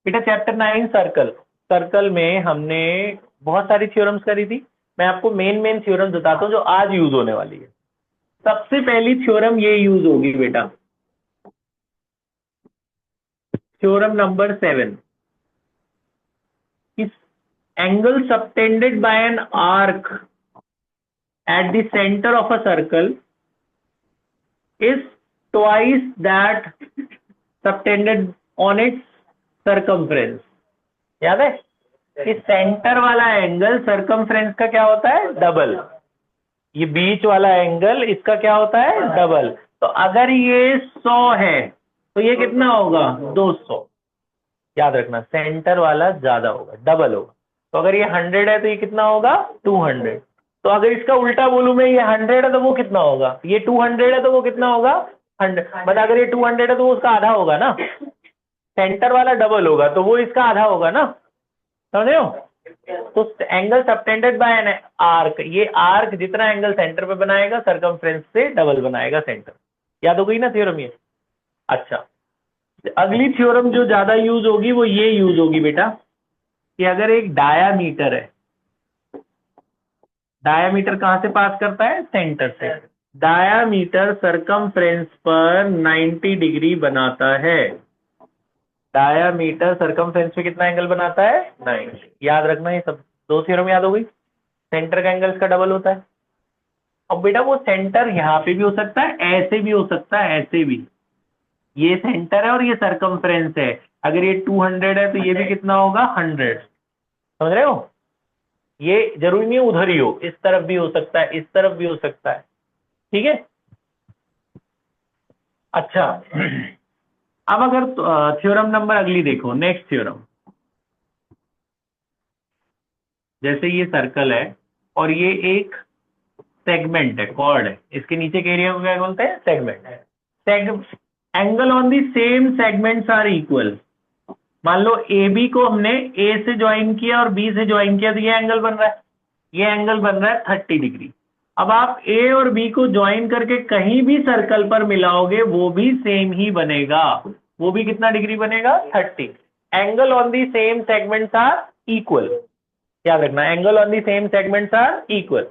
बेटा chapter 9 circle, circle में हमने बहुत सारी थ्योरम्स करी थी। मैं आपको मेन मेन थ्योरम्स बताता हूँ जो आज यूज होने वाली है। सबसे पहली थ्योरम ये यूज होगी बेटा, थ्योरम नंबर 7। इस angle subtended bye an arc at the center of a circle is twice that subtended on its circumference। याद है कि सेंटर वाला एंगल सरकमफ्रेंस का क्या होता है, डबल। ये बीच वाला एंगल इसका क्या होता है, डबल। तो अगर ये 100 है तो ये कितना होगा, 200। याद रखना सेंटर वाला ज्यादा होगा, डबल होगा। तो अगर ये 100 है तो ये कितना होगा, 200। तो अगर इसका उल्टा बोलूं मैं, ये 100 है तो वो कितना होगा, ये 200 है तो वो कितना होगा, 100। मतलब अगर ये 200 है तो वो उसका आधा होगा ना, सेंटर वाला डबल होगा तो वो इसका आधा होगा ना, समझ रहे हो। तो angle subtended bye an arc, ये आर्क जितना एंगल सेंटर पे बनाएगा सरकमफ्रेंस से डबल बनाएगा सेंटर। याद हो गई ना थ्योरम ये। अच्छा, अगली थ्योरम जो ज्यादा यूज होगी वो ये यूज होगी बेटा, कि अगर एक डायामीटर है, डायामीटर कहां से पास करता है, सेंटर से। डायामीटर सरकमफ्रेंस पर 90 डिग्री बनाता है। डायामीटर सरकमफ्रेंस पे कितना एंगल बनाता है, 90। याद रखना ये सब दो थ्योरम याद हो गई। सेंटर का एंगल इसका डबल होता है। अब बेटा वो सेंटर यहाँ पे भी हो सकता है, ऐसे भी हो सकता है, ऐसे भी। ये सेंटर है और ये सरकमफ्रेंस है। अगर ये 200 है तो ये भी कितना होगा, 100। समझ रहे हो। ये जरूरी नहीं है उधर ही हो, इस तरफ भी हो सकता है, इस तरफ भी हो सकता है। ठीक है। अच्छा, अब अगर थ्योरम नंबर अगली देखो, नेक्स्ट थ्योरम। जैसे ये सर्कल है और ये एक सेगमेंट है, कॉर्ड है, इसके नीचे के एरिया को क्या बोलते हैं, सेगमेंट है। Angle on the same segments are equal. मान लो ए बी को हमने ए से ज्वाइन किया और बी से ज्वाइन किया, तो ये एंगल बन रहा है, ये एंगल बन रहा है 30 डिग्री। अब आप ए और बी को ज्वाइन करके कहीं भी सर्कल पर मिलाओगे वो भी सेम ही बनेगा। वो भी कितना डिग्री बनेगा, 30। Angle on the same segments are equal. याद रखना angle on the same segments are equal.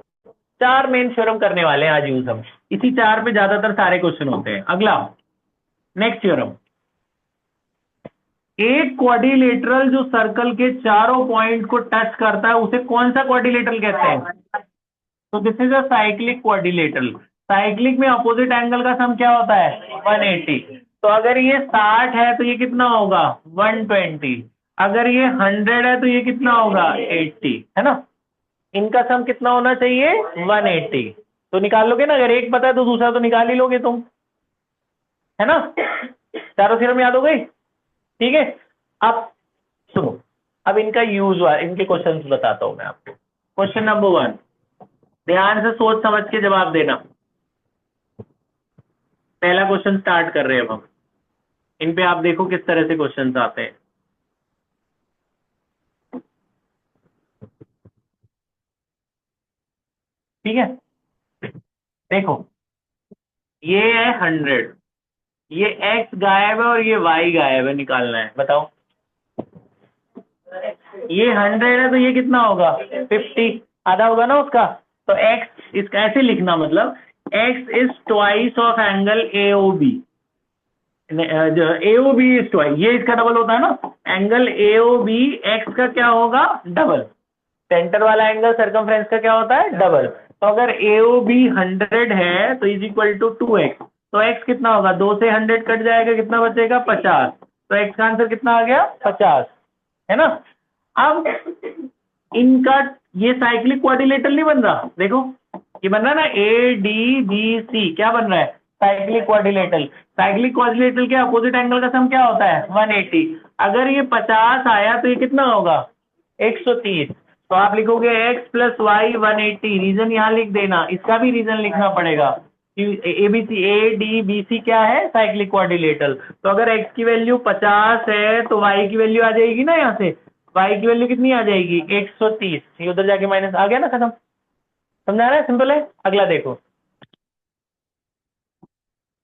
चार मेन थ्योरम करने वाले हैं आज यूज हम, इसी चार पे ज्यादातर सारे क्वेश्चन होते हैं। अगला नेक्स्ट थ्योरम, एक क्वाड्रिलेटरल जो सर्कल के चारों पॉइंट को टच करता है उसे कौन सा क्वाड्रिलेटरल कहते हैं, तो this is a cyclic quadrilateral. Cyclic में अपोजिट एंगल का सम क्या होता है, 180। तो अगर ये 60 है तो ये कितना होगा, 120। अगर ये 100 है तो ये कितना होगा, 80, है ना। इनका सम कितना होना चाहिए, 180। तो निकाल लोगे ना, अगर एक पता है तो दूसरा तो निकाल ही लोगे तुम, है ना। चारों थ्योरम याद हो गई। ठीक है। अब सुनो, अब इनका यूज हुआ, इनके क्वेश्चन बताता हूं मैं आपको। क्वेश्चन नंबर 1, ध्यान से सोच समझ के जवाब देना। पहला क्वेश्चन स्टार्ट कर रहे हैं अब हम। इन पे आप देखो किस तरह से क्वेश्चंस आते हैं। ठीक है, देखो ये है 100, ये x गायब है और ये y गायब है, निकालना है, बताओ। ये 100 है तो ये कितना होगा, 50, आधा होगा ना उसका। तो x इसका ऐसे लिखना, मतलब x is twice of angle A O B. A O B is twice, ये इसका डबल होता है ना, angle A O B x का क्या होगा, डबल। सेंटर वाला एंगल सरकमफ्रेंस का क्या होता है, डबल। तो अगर ए ओ बी 100 है तो इज इक्वल टू 2x। तो x कितना होगा, 2 से 100 कट जाएगा, कितना बचेगा, 50। तो x का आंसर कितना आ गया, 50, है ना। अब इनका ये साइक्लिक क्वाड्रिलेटरल नहीं बन रहा, देखो ये बन रहा है ना, ए डी बी सी, क्या बन रहा है, साइक्लिक क्वाड्रिलेटरल। साइक्लिक क्वाड्रिलेटरल के अपोजिट एंगल का सम क्या होता है, 180। अगर ये 50 आया तो ये कितना होगा, 130। तो आप लिखोगे x प्लस वाई 180। रीजन यहाँ लिख देना, इसका भी रीजन लिखना पड़ेगा कि A B C, A D B C क्या है, साइक्लिक क्वाड्रिलेटरल। तो अगर x की वैल्यू 50 है तो y की वैल्यू आ जाएगी ना, यहाँ से y की वैल्यू कितनी आ जाएगी, 130। ये उधर जाके माइनस आ गया ना, खत्म। समझा रहा है, सिंपल है। अगला देखो,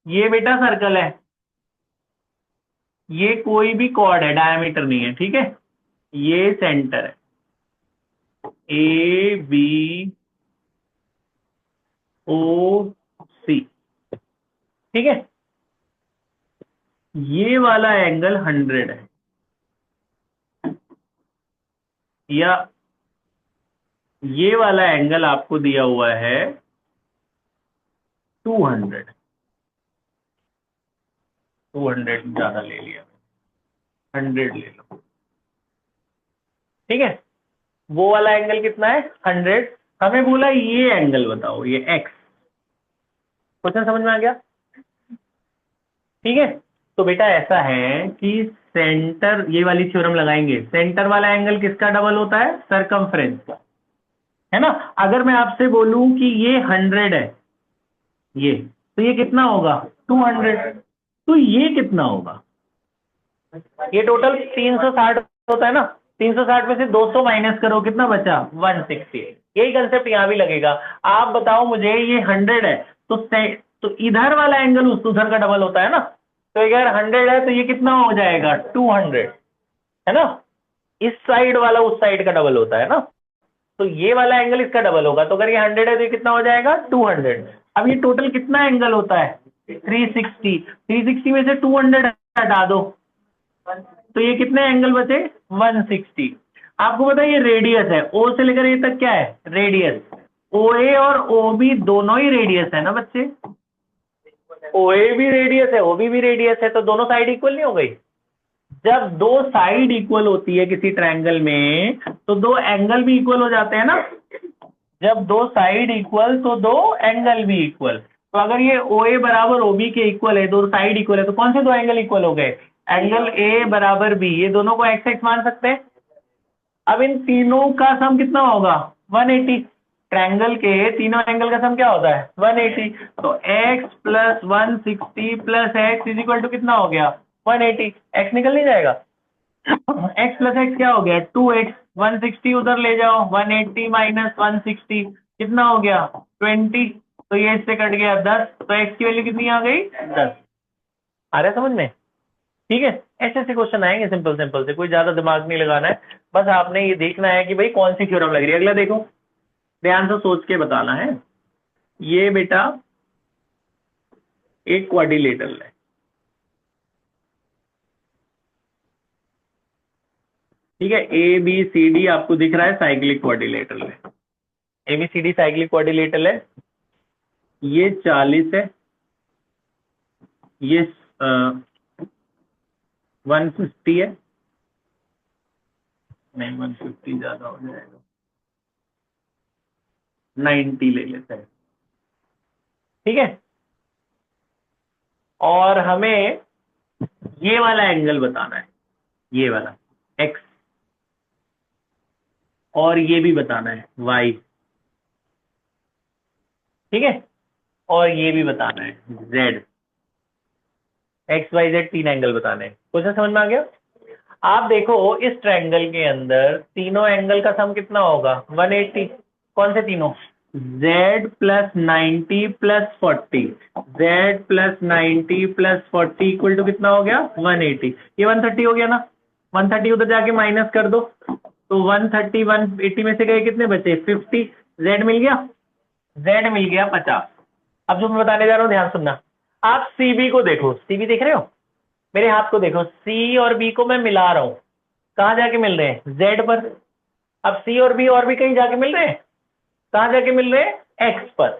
ये बेटा सर्कल है, ये कोई भी कॉर्ड है, डायमीटर नहीं है, ठीक है। ये सेंटर है, ए बी ओ सी, ठीक है। ये वाला एंगल 100 है, या ये वाला एंगल आपको दिया हुआ है 200। 200 ज्यादा ले लिया, 100 ले लो, ठीक है। वो वाला एंगल कितना है? 100। हमें बोला ये एंगल बताओ, ये एक्स। क्वेश्चन समझ में आ गया? ठीक है। तो बेटा ऐसा है कि सेंटर, ये वाली थ्योरम लगाएंगे, सेंटर वाला एंगल किसका डबल होता है? सरकमफ्रेंस का, है ना। अगर मैं आपसे बोलूं कि ये 100 है, ये, तो ये कितना होगा? 200। तो ये कितना होगा? ये टोटल 360 होता है ना। 360 में से 200 माइनस करो, कितना बचा? 160। यही कंसेप्ट यहां भी लगेगा। आप बताओ मुझे, ये 100 है, तो इधर वाला एंगल उस उधर का डबल होता है ना। तो अगर 100 है तो ये कितना हो जाएगा? 200, है ना। इस साइड वाला उस साइड का डबल होता है ना, तो ये वाला एंगल इसका डबल होगा। तो अगर ये 100 है तो ये कितना हो जाएगा? 200। अब ये टोटल कितना एंगल होता है? 360। 360 में से 200 हटा दो, तो ये कितने एंगल बचे? 160। आपको पता है ये रेडियस है, ओ से लेकर ये तक क्या है? रेडियस। ओ ए और ओ बी दोनों ही रेडियस है ना बच्चे। ओ ए भी रेडियस है, ओ बी भी रेडियस है, तो दोनों साइड इक्वल नहीं हो गई? जब दो साइड इक्वल होती है किसी ट्रायंगल में, तो दो एंगल भी इक्वल हो जाते हैं ना। जब दो साइड इक्वल तो दो एंगल भी इक्वल। तो अगर ये ओ ए बराबर ओ बी के इक्वल है, दो साइड इक्वल है, तो कौन से दो एंगल इक्वल हो गए? एंगल ए बराबर बी, ये दोनों को एक्स एक्स मान सकते हैं। अब इन तीनों का सम कितना होगा? 180। ट्रायंगल के तीनों एंगल का सम क्या होता है? 180। तो x plus 160 plus x is equal to कितना हो गया? 180। x निकल नहीं जाएगा? x प्लस एक्स क्या हो गया? 2x। 160 उधर ले जाओ, 180 माइनस 160 कितना हो गया? 20। तो ये इससे कट गया 10, तो x की वैल्यू कितनी आ गई? 10। आ रहा है समझ में? ठीक है। ऐसे ऐसे क्वेश्चन आएंगे सिंपल सिंपल से, कोई ज्यादा दिमाग नहीं लगाना है। बस आपने ये देखना है कि भाई कौन सी थ्योरम लग रही है। अगला देखो, ध्यान से सोच के बताना है। ये बेटा एक क्वाड्रिलेटरल है, ठीक है। ए बी सी डी आपको दिख रहा है, साइक्लिक क्वाड्रिलेटरल है। A B C D cyclic quadrilateral है। ये 40 है, ये 150 है। नहीं, 150 ज्यादा हो जाएगा, 90 ले लेते हैं, ठीक है। और हमें ये वाला एंगल बताना है, ये वाला एक्स, और ये भी बताना है वाई, ठीक है। और ये भी बताना है जेड। एक्स वाई जेड तीन एंगल बताने हैं। क्वेश्चन समझ में आ गया? आप देखो इस ट्रायंगल के अंदर तीनों एंगल का सम कितना होगा? 180। कौन से तीनों? z plus 90 plus 40। z plus 90 plus 40 equal to कितना हो गया? 180। ये 130 हो गया ना। 130 उधर जाके माइनस कर दो, तो 130 180 में से गए कितने बचे? 50। z मिल गया? z मिल गया 50। अब जो मैं बताने जा रहा हूं ध्यान सुनना। आप CB को देखो, CB देख रहे हो? मेरे हाथ को देखो, C और B को मैं मिला रहा हूं। कहां जाके मिल रहे हैं? Z पर। अब C और B और भी कहीं जाके मिल रहे हैं। कहां जाके मिल रहे हैं? X पर।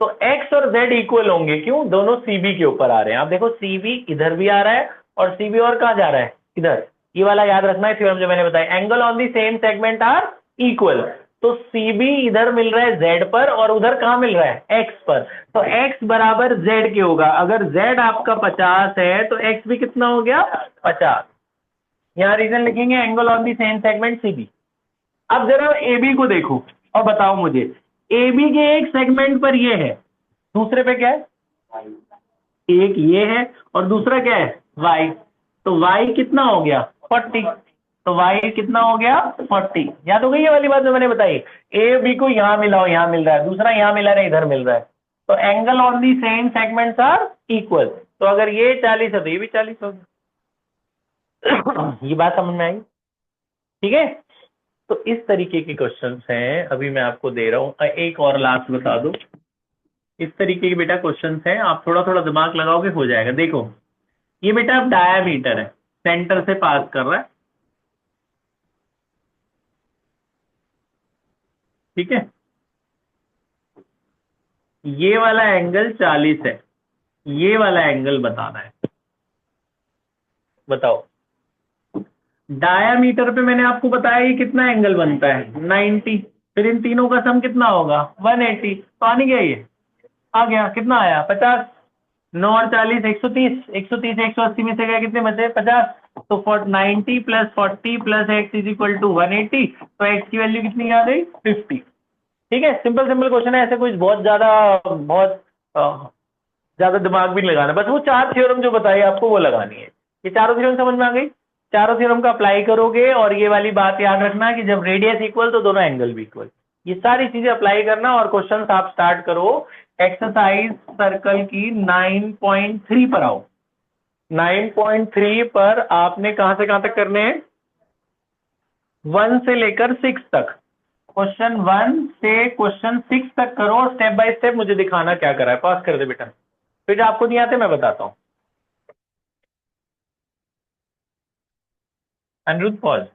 तो X और Z इक्वल होंगे, क्यों? दोनों CB के ऊपर आ रहे हैं। आप देखो CB इधर भी आ रहा है और CB और कहां जा रहा है? इधर। ये वाला याद रखना है थ्योरम जो मैंने बताया, angle on the same segment are equal. तो CB इधर मिल रहा है Z पर और उधर कहां मिल रहा है? X पर। तो X बराबर Z के होगा। अगर Z आपका 50 है तो X भी कितना हो गया? 50। यहां रीजन लिखेंगे, angle on the same segment CB। अब जरा AB को देखो और बताओ मुझे, AB के एक सेगमेंट पर ये है, दूसरे पे क्या है? एक ये है और दूसरा क्या है? Y। तो Y कितना हो गया? 40। तो Y कितना हो गया? 40। याद हो गई ये वाली बात जो मैंने बताई? ए बी को यहां मिलाओ, यहां मिल रहा है, दूसरा यहां मिला रहा है, इधर मिल रहा है। तो angle on the same segments are equal. तो अगर ये 40 है तो ये भी 40 होगा। ये बात समझ में आई? ठीक है, तो इस तरीके के क्वेश्चंस हैं, अभी मैं आपको दे रहा हूँ। एक और लास्ट बता दो, इस तरीके के बेटा क्वेश्चंस हैं, आप थोड़ा थोड़ा दिमाग लगाओगे हो जाएगा। देखो, ये बेटा अब डायामीटर है, सेंटर से पास कर रहा है, ठीक है। ये वाला एंगल 40 है, ये वाला एंगल बताना है। बताओ, डायामीटर पे मैंने आपको बताया ये कितना एंगल बनता है, 90। फिर इन तीनों का सम कितना होगा, 180। तो आ नहीं गया ये, आ गया, कितना आया, 50। 9 और 40, 130। 130 180 में से गया, कितने बचे, 50। तो 90 plus 40 plus x is equal to 180। तो एक्स की वैल्यू कितनी आ गई, 50। ठीक है, सिंपल सिंपल क्वेश्चन है, ऐसे कुछ बहुत ज्यादा, बहुत ज्यादा दिमाग भी नहीं लगाना, बस वो 4 थ्योरम जो बताई आपको वो लगानी है। ये चारों थ्योरम समझ में आ गई? चारों थ्योरम का अप्लाई करोगे, और ये वाली बात याद रखना कि जब रेडियस इक्वल तो दोनों एंगल भी इक्वल। ये सारी चीजें अप्लाई करना, और क्वेश्चन आप स्टार्ट करो। एक्सरसाइज सर्कल की 9.3 पर आओ। 9.3 पर आपने कहां से कहां तक करने हैं, 1 से लेकर 6 तक। क्वेश्चन 1 से क्वेश्चन 6 तक करो, स्टेप बाय स्टेप मुझे दिखाना क्या करा है, पास कर दे बेटा। फिर जो आपको नहीं आते मैं बताता हूं। अनिरुद्ध पॉज।